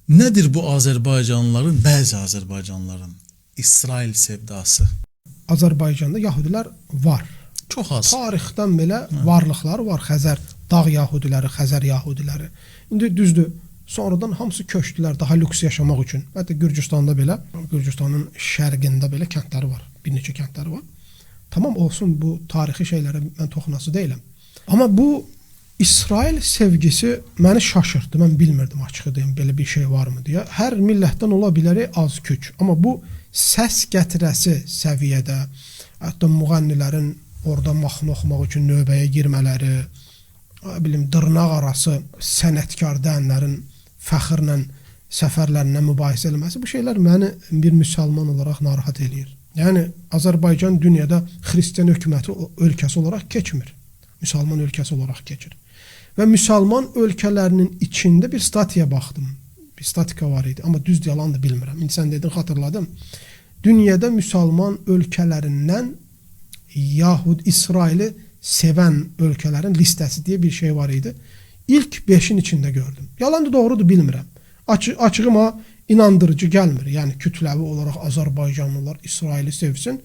Nedir bu Azərbaycanlıların, bəzi Azərbaycanlıların İsrail sevdası? Azərbaycanda Yahudilər var. Çox az. Tarixdən belə varlıqları var. Xəzər dağ Yahudiləri, Xəzər Yahudiləri. İndi düzdür, sonradan hamısı köçdülər daha lüks yaşamaq üçün. Hətta Gürcüstanda belə, Gürcüstanın şərqində belə kəndləri var. Bir neçə kəndləri var. Tamam olsun, bu tarixi şeylərə mən toxunası deyiləm. Amma bu İsrail sevgisi məni şaşırtdı. Mən bilmirdim, açığı deyim, belə bir şey var mı deyə. Hər millətdən ola bilər az küç. Amma bu səs gətirəsi səviyyədə, hətta müğənnilərin orada mahnı oxumaq üçün növbəyə girmələri, dırnaq arası sənətkar dənlərin fəxrlə səfərlərinə mübahisə eləməsi, bu şeylər məni bir müsəlman olaraq narahat eləyir. Yəni Azərbaycan dünyada xristian hökuməti ölkəsi olaraq keçmir. Müsəlman ölkəsi olaraq keçir. Və müsəlman ölkələrinin içində bir statiyaya baxdım. Bir statika var idi, amma düz yalan da bilmirəm. İndi sən dedin, xatırladım. Dünyada müsəlman ölkələrindən Yahud İsraili sevən ölkələrin listəsi deyə bir şey var idi. İlk 5'in içində gördüm. Yalan da doğrudur bilmirəm. Açığıma inandırıcı gəlmir. Yəni kütləvi olaraq Azərbaycanlılar İsraili sevsin.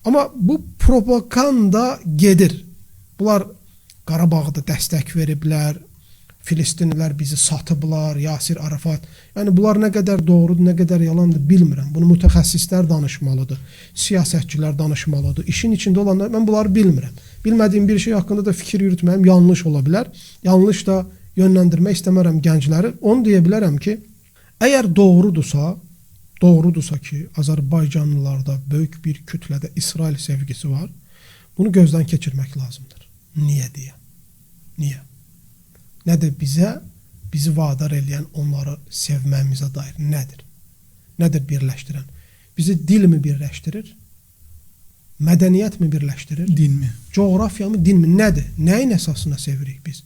Amma bu propaganda gedir. Bunlar Qarabağda dəstək veriblər, Filistinlilər bizi satıblar, Yasir Arafat. Yəni bunlar nə qədər doğrudur, nə qədər yalandır bilmirəm. Bunu mütəxəssislər danışmalıdır, siyasətçilər danışmalıdır. İşin içində olanlar, mən bunları bilmirəm. Bilmədiyim bir şey haqqında da fikir yürütməyim yanlış ola bilər. Yanlış da yönləndirmək istəmərəm gəncləri. Onu deyə bilərəm ki, əgər doğrudursa ki, Azərbaycanlılarda böyük bir kütlədə İsrail sevgisi var, bunu gözdən keçirmək lazımdır. Niyə deyə? Niyə? Nədir bizi vadar eləyən onları sevməyimizə dair nədir? Nədir birləşdirən? Bizi dil mi birləşdirir? Mədəniyyət mi birləşdirir? Din mi? Coğrafya mı, din mi? Nədir? Nəyin əsasına sevirik biz?